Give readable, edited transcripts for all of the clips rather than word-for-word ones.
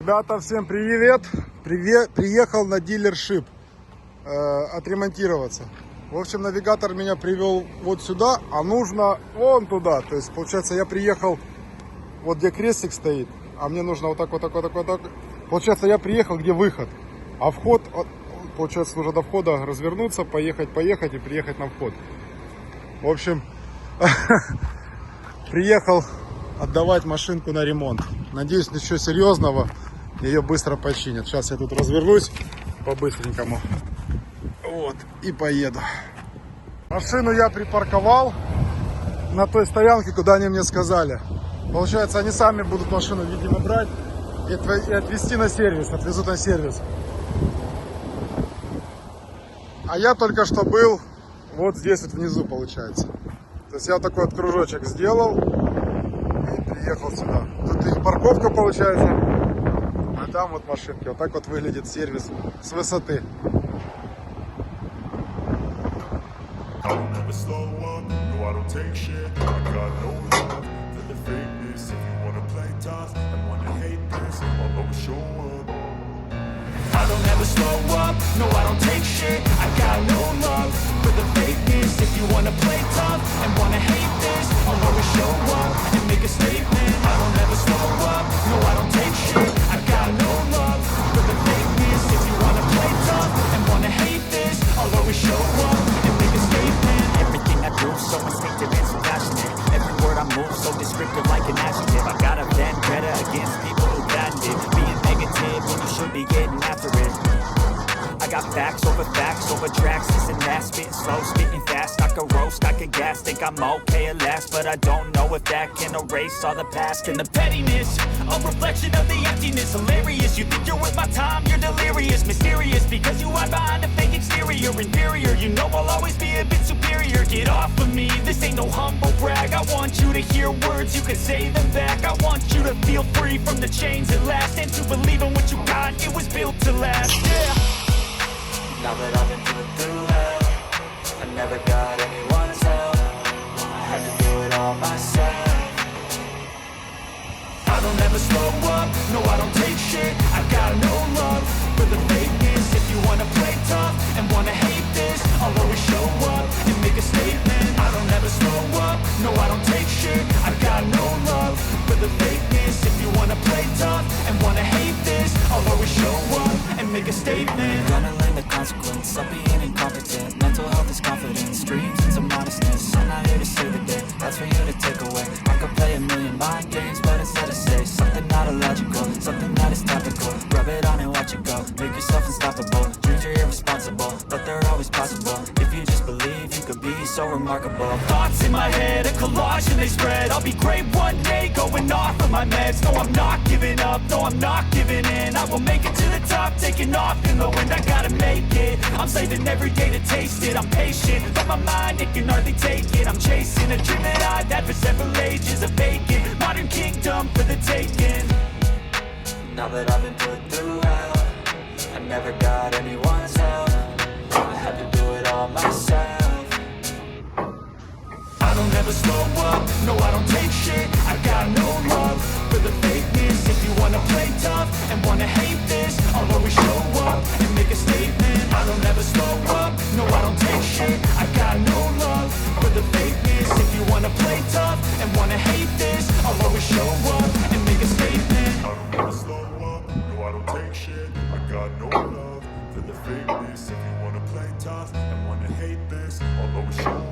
Ребята, всем привет! Приехал на диллершип отремонтироваться. В общем, навигатор меня привел вот сюда, а нужно вон туда. То есть, получается, я приехал вот где крестик стоит, а мне нужно вот так. Получается, я приехал, где выход, а вход, получается, нужно до входа развернуться, поехать и приехать на вход. В общем, приехал отдавать машинку на ремонт. Надеюсь, ничего серьезного. Ее быстро починят. Сейчас я тут развернусь по-быстренькому. Вот, и поеду. Машину я припарковал на той стоянке, куда они мне сказали. Получается, они сами будут машину, видимо, брать и отвезти на сервис. Отвезут на сервис. А я только что был вот здесь вот внизу, получается. То есть я вот такой вот кружочек сделал и приехал сюда. Тут их парковка получается, а там вот машинки. Вот так вот выглядит сервис с высоты. I don't ever slow up, no I don't take shit. I got no love for the fakeness. If you wanna play tough and wanna hate this, I'll always show up and make a statement. I don't ever slow up, no I don't take shit. I got no love for the fakeness. If you wanna play tough and wanna hate this, I'll always show up and make a statement. Everything I do so instinctive and so passionate. Every word I move so descriptive like an adjective. I got a vendetta against people who patented being negative when you should be getting after it. I got facts over tracks, this and that, spitting slow, spitting fast. I could roast, I could gas, think I'm okay at last, but I don't know if that can erase all the past and the pettiness. A reflection of the emptiness, hilarious. You think you're worth my time, you're delirious, mysterious, because you hide behind a fake exterior, inferior. You know I'll always be a bit superior. Get off of me, this ain't no humble brag. I want you to hear words, you can say them back. I want you to feel free from the chains at last, and to believe in what you got, it was built to last. Yeah. Now that I've been through hell, I never got anyone's help. I had to do it all myself. I don't ever slow up, no I don't take shit. I got no love for the fakeness. If you wanna play tough and wanna hate this, I'll always show up and make a statement. I don't ever slow up, no I don't take shit. I got no love for the fakeness. If you wanna play tough and wanna hate this, I'll always show up and make a statement. Gonna learn the consequence of being incompetent. Mental health is confidence, dreams and some modestness. I'm not here to save the day, that's for you to take away. I could play a million mind games, but instead I say something not illogical, something that is topical. Rub it on and watch it go, make yourself unstoppable. Dreams are irresponsible, but they're always possible. If you just believe, you could be so remarkable. Thoughts in my head, a collage and they spread. I'll be great one day, going off of my meds. No, I'm not giving up, no, I'm not giving in. I will make it to the top, taking off in the wind. I gotta make it, I'm saving every day to taste it. I'm patient, but my mind, it can hardly take it. I'm chasing a dream that I've had for several ages, a vacant modern kingdom for the taking. Now that I've been put through hell, I never got anyone's help. I had to do it all myself. I don't ever slow up, no I don't take shit. I got no love for the fakeness. If you wanna play tough and wanna hate this, I'll always show up and make a statement. I don't ever slow up, no I don't take shit. I got no love for the fakeness. If you wanna play tough and wanna hate this, I'll always show up and make a statement. I don't ever slow up, no I don't take shit. I got no love for the fakeness. If you wanna play tough and wanna hate this, I'll always show up.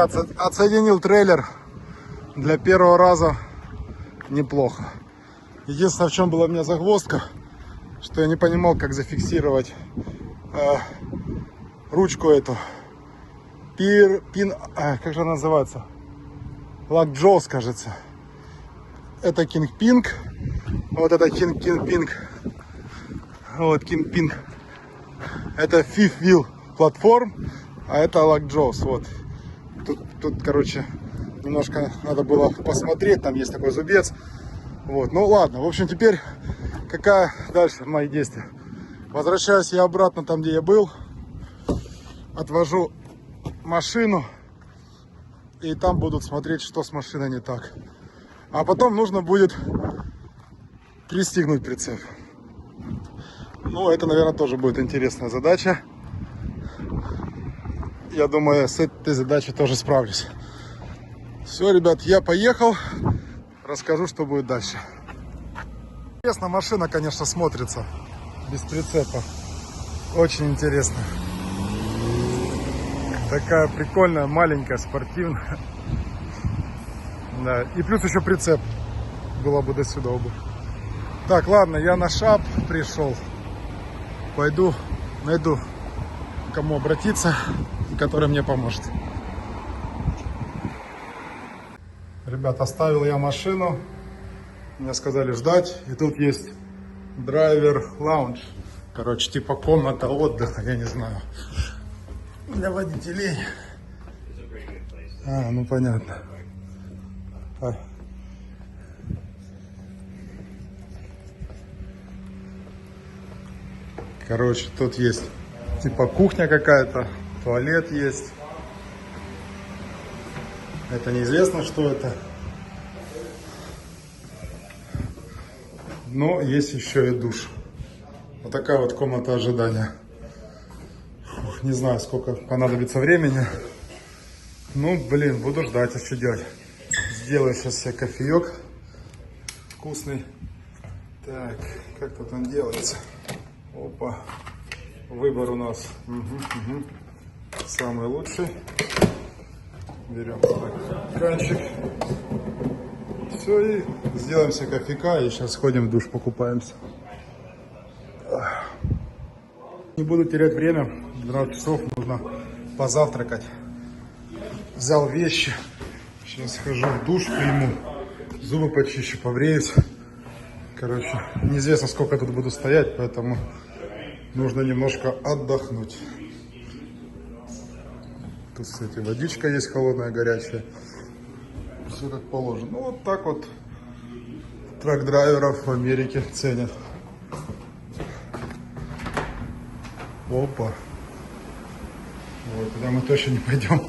Ребят, отсоединил трейлер для первого раза неплохо. Единственное, в чем была у меня загвоздка, что я не понимал, как зафиксировать ручку эту. Как же она называется? Лак-джоус, кажется. Это кинг-пинг. Вот это кинг-пинг. Вот кинг-пинг. Это fifth wheel платформ, а это лак-джоус. Вот. Тут, короче, немножко надо было посмотреть. Там есть такой зубец. Вот. Ну ладно. В общем, теперь какая дальше мои действия? Возвращаюсь я обратно там, где я был. Отвожу машину. И там будут смотреть, что с машиной не так. А потом нужно будет пристегнуть прицеп. Ну, это, наверное, тоже будет интересная задача. Я думаю, с этой задачей тоже справлюсь. Все, ребят, я поехал. Расскажу, что будет дальше. Интересно, машина, конечно, смотрится без прицепа. Очень интересно. Такая прикольная, маленькая, спортивная. Да. И плюс еще прицеп. Было бы до сюда оба. Так, ладно, я на шап пришел. Пойду найду, к кому обратиться, который мне поможет. Ребят, оставил я машину. Мне сказали ждать. И тут есть драйвер лаунж. Короче, типа комната отдыха, я не знаю. Для водителей. Ну понятно. Короче, тут есть типа кухня какая-то, туалет есть. Это неизвестно, что это. Но есть еще и душ. Вот такая вот комната ожидания. Не знаю, сколько понадобится времени. Ну, блин, буду ждать, а что делать. Сделаю сейчас себе кофеек вкусный. Так, как тут он делается? Опа. Выбор у нас самый лучший. Берем стаканчик. Все, и сделаем себе кофейка. И сейчас сходим в душ, покупаемся. Не буду терять время. 12 часов нужно позавтракать. Взял вещи. Сейчас схожу в душ, приму. Зубы почищу, побреюсь. Короче, неизвестно, сколько тут буду стоять, поэтому нужно немножко отдохнуть. Тут, кстати, водичка есть холодная, горячая. Все как положено. Ну, вот так вот трак-драйверов в Америке ценят. Опа. Вот, туда мы точно не пойдем.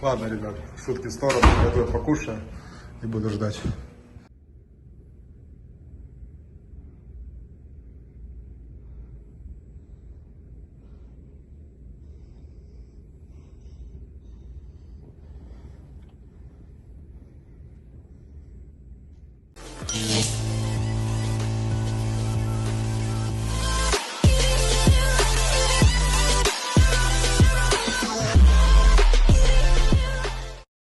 Ладно, ребят, шутки в сторону. Пойду я покушаю и буду ждать.